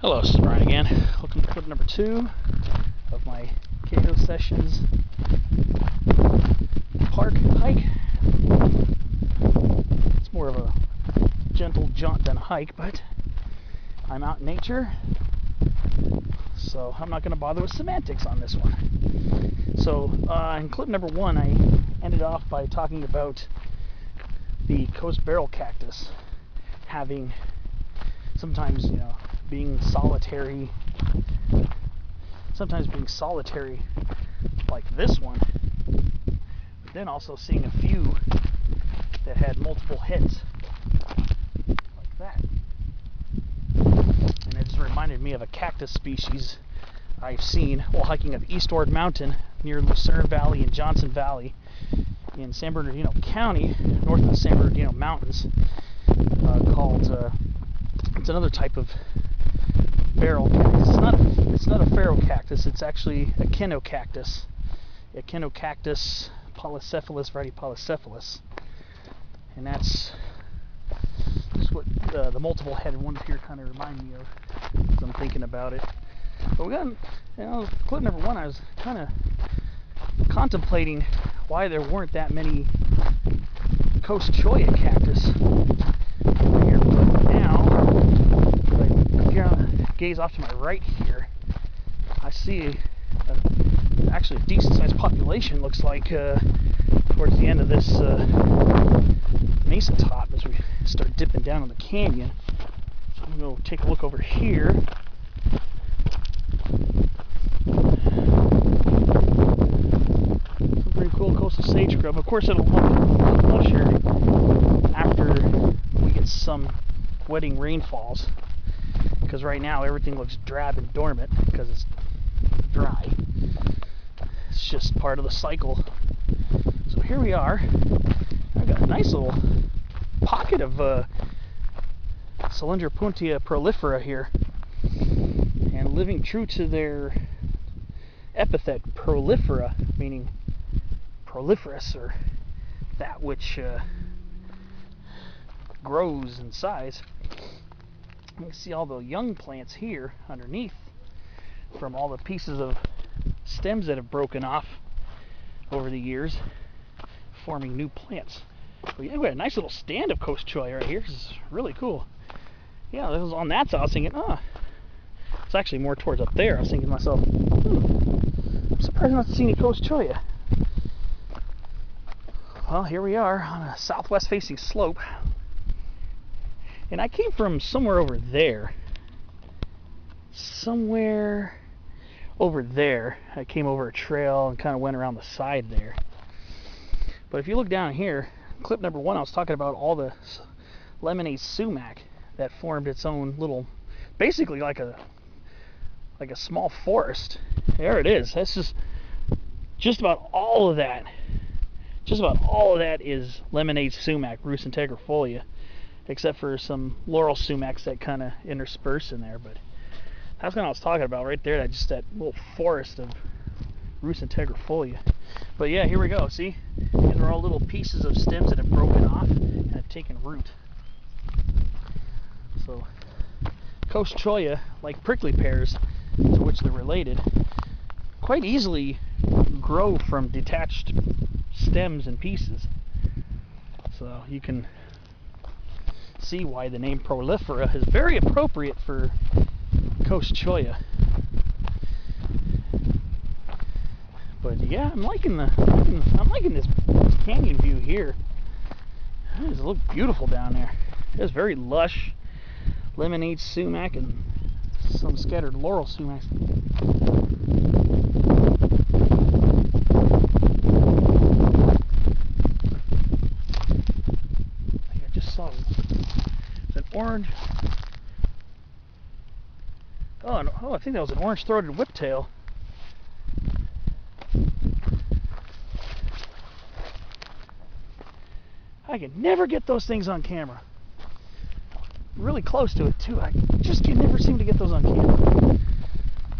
Hello, this is Brian again. Welcome to clip number 2 of my Cato Sessions park hike. It's more of a gentle jaunt than a hike, but I'm out in nature, so I'm not going to bother with semantics on this one. So in clip number 1, I ended off by talking about the coast barrel cactus having sometimes, being solitary like this one, but then also seeing a few that had multiple heads like that. And it just reminded me of a cactus species I've seen while hiking up Eastward Mountain near Lucerne Valley and Johnson Valley in San Bernardino County, north of the San Bernardino Mountains, called it's another type of barrel cactus. It's not a ferrocactus. It's actually a echinocactus. Echinocactus polycephalus, variety polycephalus, and that's what the multiple headed ones here kind of remind me of as I'm thinking about it. But we got, clip number 1, I was kind of contemplating why there weren't that many coast cholla cactus here. But now, if I gaze off to my right here, I see actually a decent sized population, looks like, towards the end of this mesa top as we start dipping down in the canyon. So I'm going to go take a look over here. Some pretty cool coastal sage scrub. Of course, it'll look lusher after we get some wetting rainfalls, because right now everything looks drab and dormant because it's dry. It's just part of the cycle. So here we are. I've got a nice little pocket of Cylindropuntia prolifera here, and living true to their epithet prolifera, meaning proliferous, or that which grows in size. You can see all the young plants here underneath from all the pieces of stems that have broken off over the years, forming new plants. But yeah, we got a nice little stand of coast cholla right here. This is really cool. Yeah, this was on that side. I was thinking, it's actually more towards up there. I was thinking to myself, I'm surprised not to see any coast cholla. Well, here we are on a southwest facing slope. And I came from somewhere over there. Somewhere over there. I came over a trail and kind of went around the side there. But if you look down here, clip number 1, I was talking about all the lemonade sumac that formed its own little, basically like a small forest. There it is. That's just about all of that. Just about all of that is lemonade sumac, Rus integrifolia, except for some laurel sumacs that kind of intersperse in there. But that's what I was talking about right there. That little forest of Rus integrifolia. But yeah, here we go. See, these are all little pieces of stems that have broken off and have taken root. So coast cholla, like prickly pears, to which they're related, quite easily grow from detached stems and pieces. So you can see why the name prolifera is very appropriate for coast cholla. But yeah, I'm liking this canyon view here. It does look beautiful down there. It's very lush lemonade sumac and some scattered laurel sumacs. I just saw an orange. Oh, I think that was an orange-throated whiptail. I can never get those things on camera. Really close to it too. I just can never seem to get those on camera.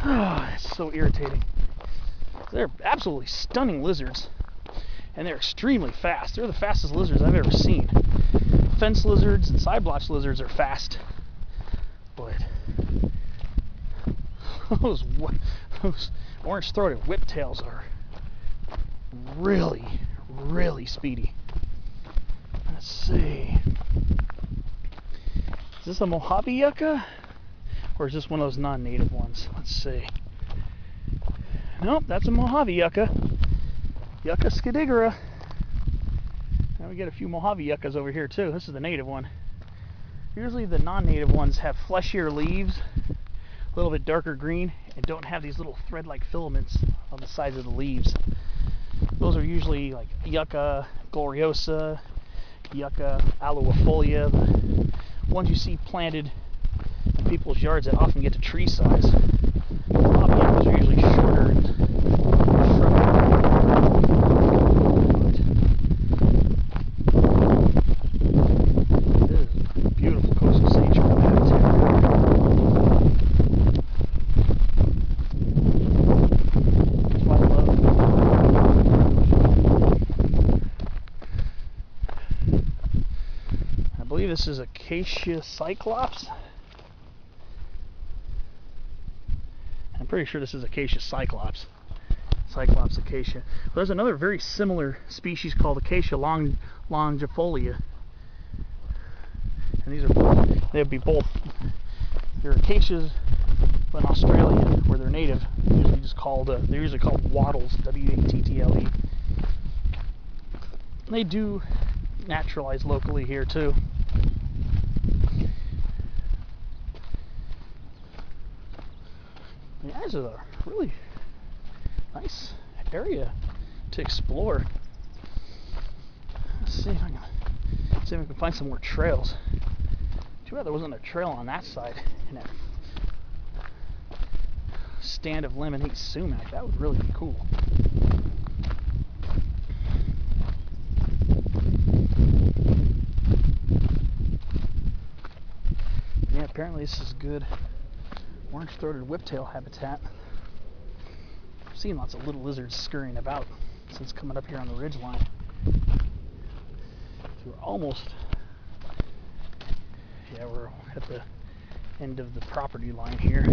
Oh, it's so irritating. They're absolutely stunning lizards, and they're extremely fast. They're the fastest lizards I've ever seen. Fence lizards and side blotch lizards are fast, but those orange-throated whiptails are really, really speedy. Let's see. Is this a Mojave yucca? Or is this one of those non-native ones? Let's see. Nope, that's a Mojave yucca. Yucca scadigera. Now we get a few Mojave yuccas over here too. This is the native one. Usually the non-native ones have fleshier leaves, a little bit darker green, and don't have these little thread-like filaments on the sides of the leaves. Those are usually like Yucca gloriosa, Yucca aloifolia, the ones you see planted in people's yards that often get to tree size. Mojave yuccas are usually shorter and this is Acacia cyclops. I'm pretty sure this is Acacia cyclops. Cyclops acacia. Well, there's another very similar species called Acacia longifolia. And these are both, they'd be both, they're acacias in Australia where they're native. They're usually called wattles, W-A-T-T-L-E. They do naturalize locally here too. Yeah, this is a really nice area to explore. Let's see if we can find some more trails. Too bad there wasn't a trail on that side in that stand of lemonade sumac. That would really be cool. Yeah, apparently this is good orange-throated whiptail habitat. I've seen lots of little lizards scurrying about since coming up here on the ridge line. So we're almost, yeah, we're at the end of the property line here.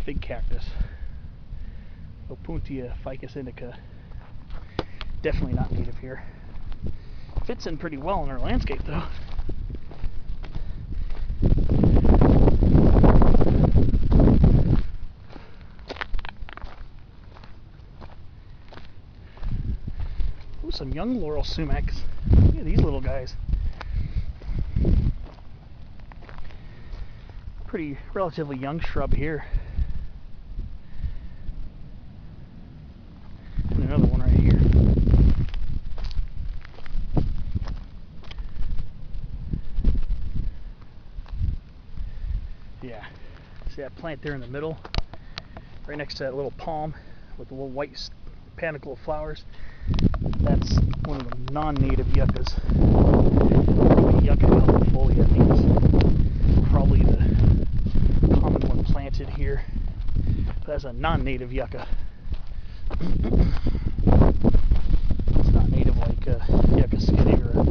Fig cactus, Opuntia ficus indica. Definitely not native here. Fits in pretty well in our landscape though. Ooh, some young laurel sumacs. Look at these little guys. Pretty relatively young shrub here. Another one right here. Yeah, see that plant there in the middle, right next to that little palm with the little white panicle of flowers? That's one of the non-native yuccas. Yucca aloifolia, I think, is probably the common one planted here. But that's a non-native yucca. It's not native like Yucca scadigera.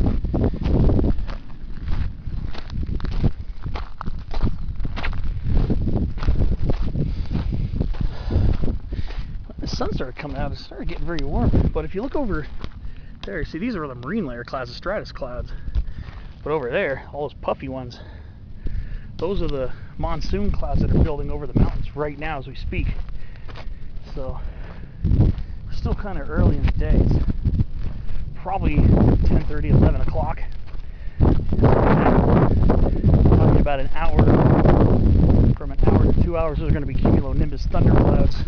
The sun started coming out. It started getting very warm. But if you look over there, see these are the marine layer clouds, the stratus clouds. But over there, all those puffy ones, those are the monsoon clouds that are building over the mountains right now as we speak. So still kind of early in the day. It's probably 10:30, 11 o'clock. Probably about an hour, from an hour to 2 hours, there's going to be cumulonimbus thunderclouds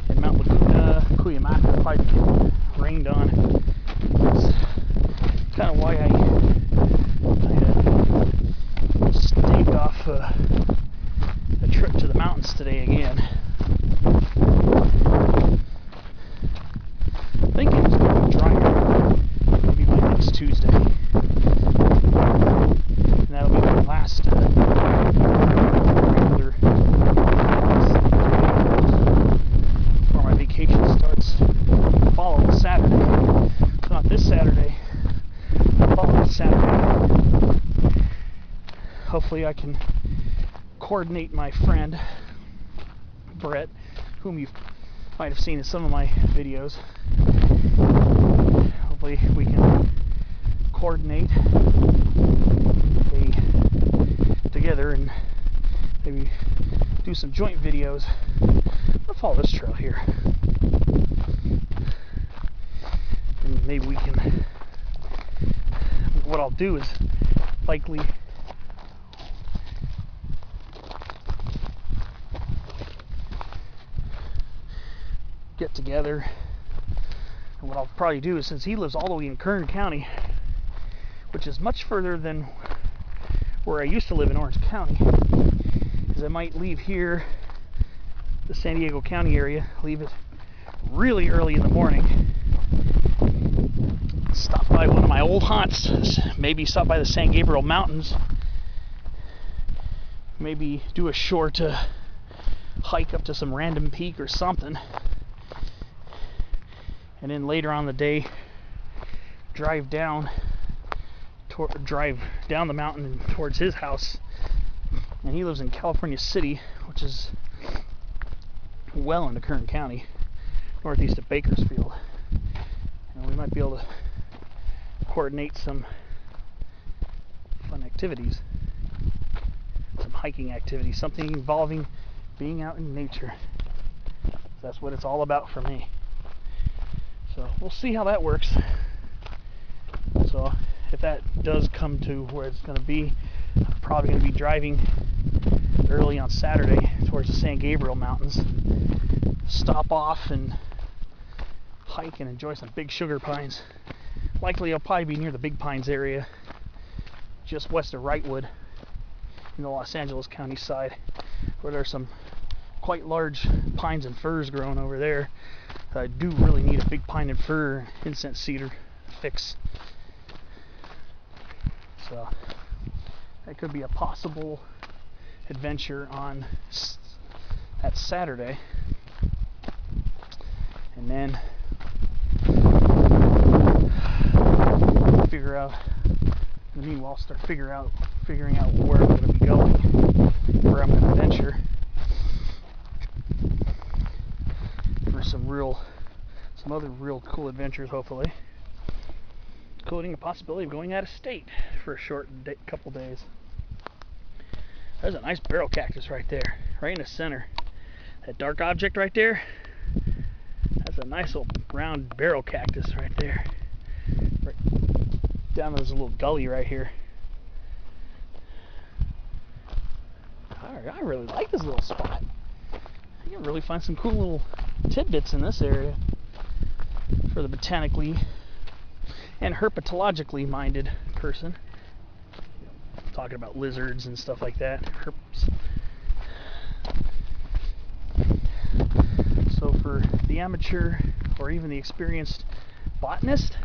in Mount Laguna, Cuyamaca, probably getting rained on. It's kind of why I staved off a trip to the mountains today again. I can coordinate my friend Brett, whom you might have seen in some of my videos. Hopefully we can coordinate together and maybe do some joint videos. I'll follow this trail here, and maybe we can. What I'll do is likely get together, and what I'll probably do is, since he lives all the way in Kern County, which is much further than where I used to live in Orange County, is I might leave here, the San Diego County area, leave it really early in the morning, stop by one of my old haunts, maybe stop by the San Gabriel Mountains, maybe do a short hike up to some random peak or something, and then later on in the day drive down the mountain and towards his house. And he lives in California City, which is well into Kern County, northeast of Bakersfield, and we might be able to coordinate some fun activities, some hiking activities, something involving being out in nature. That's what it's all about for me. So we'll see how that works. So if that does come to where it's going to be, I'm probably going to be driving early on Saturday towards the San Gabriel Mountains, stop off and hike and enjoy some big sugar pines. Likely I'll probably be near the Big Pines area, just west of Wrightwood in the Los Angeles County side, where there's some quite large pines and firs growing over there. I do really need a big pine and fir incense cedar fix. So that could be a possible adventure on that Saturday. And then figure out, in the meanwhile, start figuring out where I'm going to be going, where I'm going to venture for some other real cool adventures, hopefully, including a possibility of going out of state for a short couple days. There's a nice barrel cactus right there, right in the center. That dark object right there, that's a nice little round barrel cactus right there. Right down there's a little gully right here. I really like this little spot. You can really find some cool little tidbits in this area for the botanically and herpetologically minded person. I'm talking about lizards and stuff like that. Herps. So for the amateur or even the experienced botanist,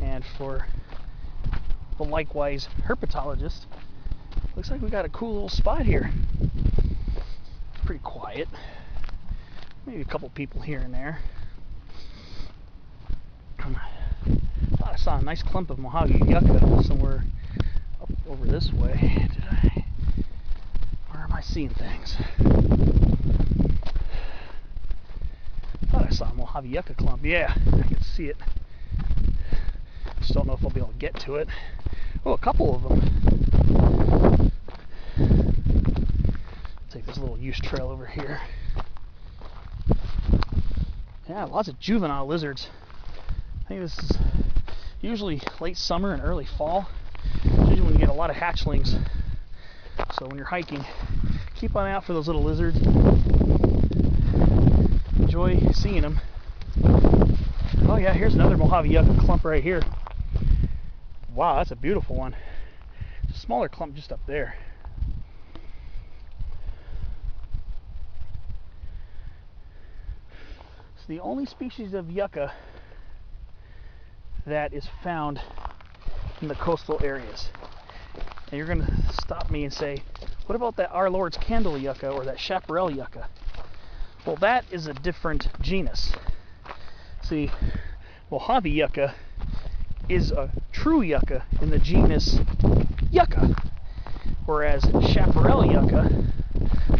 and for the likewise herpetologist, looks like we got a cool little spot here. It's pretty quiet. Maybe a couple people here and there. Thought I saw a nice clump of Mojave yucca somewhere up over this way. Where am I seeing things? Thought I saw a Mojave yucca clump. Yeah, I can see it. Just don't know if I'll be able to get to it. Oh, a couple of them. Take this little use trail over here. Yeah, lots of juvenile lizards. I think this is usually late summer and early fall. Usually when you get a lot of hatchlings. So when you're hiking, keep an eye out for those little lizards. Enjoy seeing them. Oh yeah, here's another Mojave yucca clump right here. Wow, that's a beautiful one. It's a smaller clump just up there. It's the only species of yucca that is found in the coastal areas. And you're going to stop me and say, what about that Our Lord's Candle yucca or that chaparral yucca? Well, that is a different genus. See, Mojave yucca is a true yucca in the genus Yucca. Whereas chaparral yucca,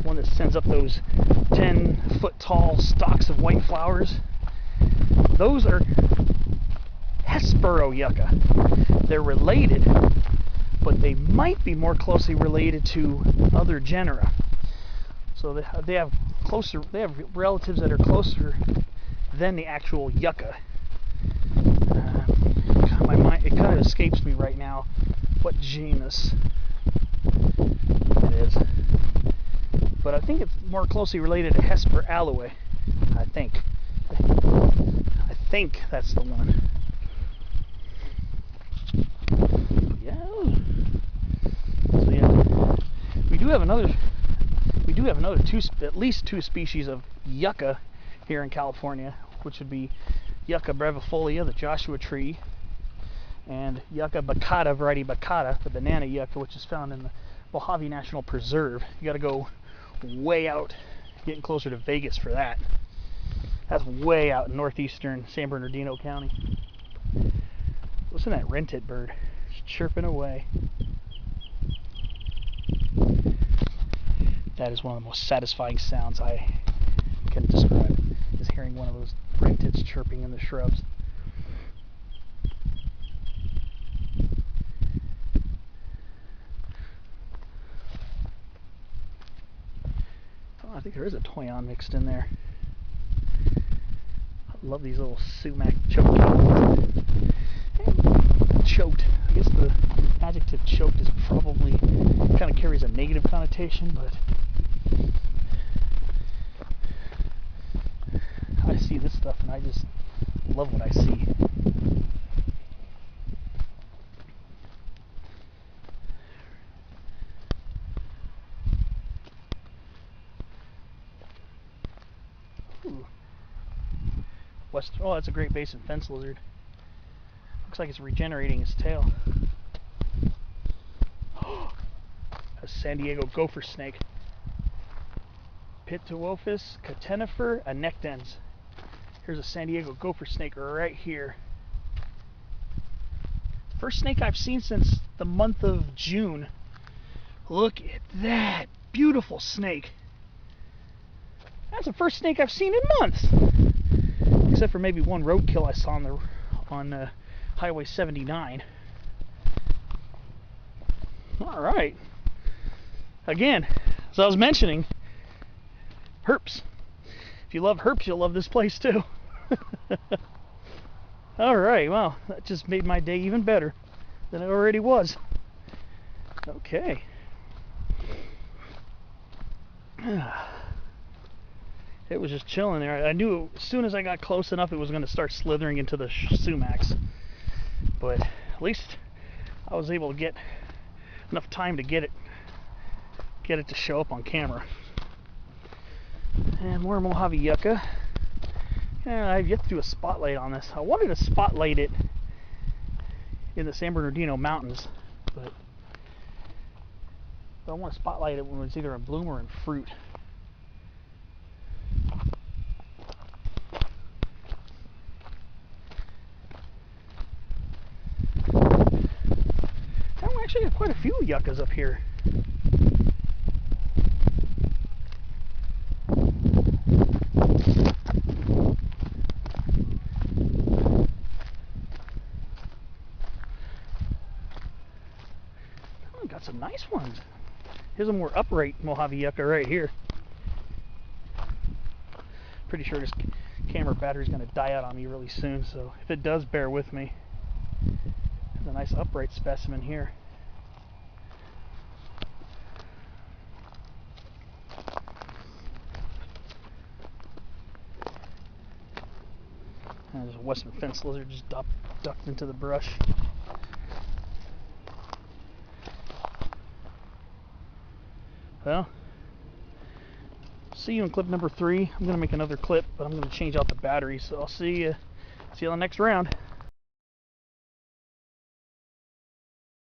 one that sends up those 10-foot tall stalks of white flowers, those are Hespero yucca. They're related, but they might be more closely related to other genera. So they have relatives that are closer than the actual yucca. My mind, it kind of escapes me right now what genus it is, but I think it's more closely related to Hesper aloe. I think that's the one. Yeah. So yeah, we do have at least two species of yucca here in California, which would be Yucca brevifolia, the Joshua tree, and Yucca baccata, variety baccata, the banana yucca, which is found in the Mojave National Preserve. You got to go way out, getting closer to Vegas for that. That's way out in northeastern San Bernardino County. Listen to that wren-tit bird, just chirping away. That is one of the most satisfying sounds I can describe, is hearing one of those wren-tits chirping in the shrubs. Oh, I think there is a toyon mixed in there. I love these little sumac choked. Choked. I guess the adjective choked is probably kind of carries a negative connotation, but I see this stuff and I just love what I see. Ooh. Oh, that's a Great Basin fence lizard. Looks like it's regenerating its tail. A San Diego Gopher Snake. Pituophis, catenifer, annectens. Here's a San Diego Gopher Snake right here. First snake I've seen since the month of June. Look at that beautiful snake. That's the first snake I've seen in months. Except for maybe one roadkill I saw on Highway 79. All right. Again, as I was mentioning, herps. If you love herps, you'll love this place too. All right. Well, that just made my day even better than it already was. Okay. It was just chilling there. I knew as soon as I got close enough it was going to start slithering into the sumacs. But at least I was able to get enough time to get it to show up on camera. And more Mojave yucca. And I've yet to do a spotlight on this. I wanted to spotlight it in the San Bernardino Mountains, but I want to spotlight it when it's either in bloom or in fruit. Actually got quite a few yuccas up here. Oh, got some nice ones. Here's a more upright Mojave yucca right here. Pretty sure this camera battery's going to die out on me really soon, so if it does, bear with me. There's a nice upright specimen here. And there's a western fence lizard just ducked into the brush. Well, see you in clip number 3. I'm going to make another clip, but I'm going to change out the battery, so I'll see you on the next round.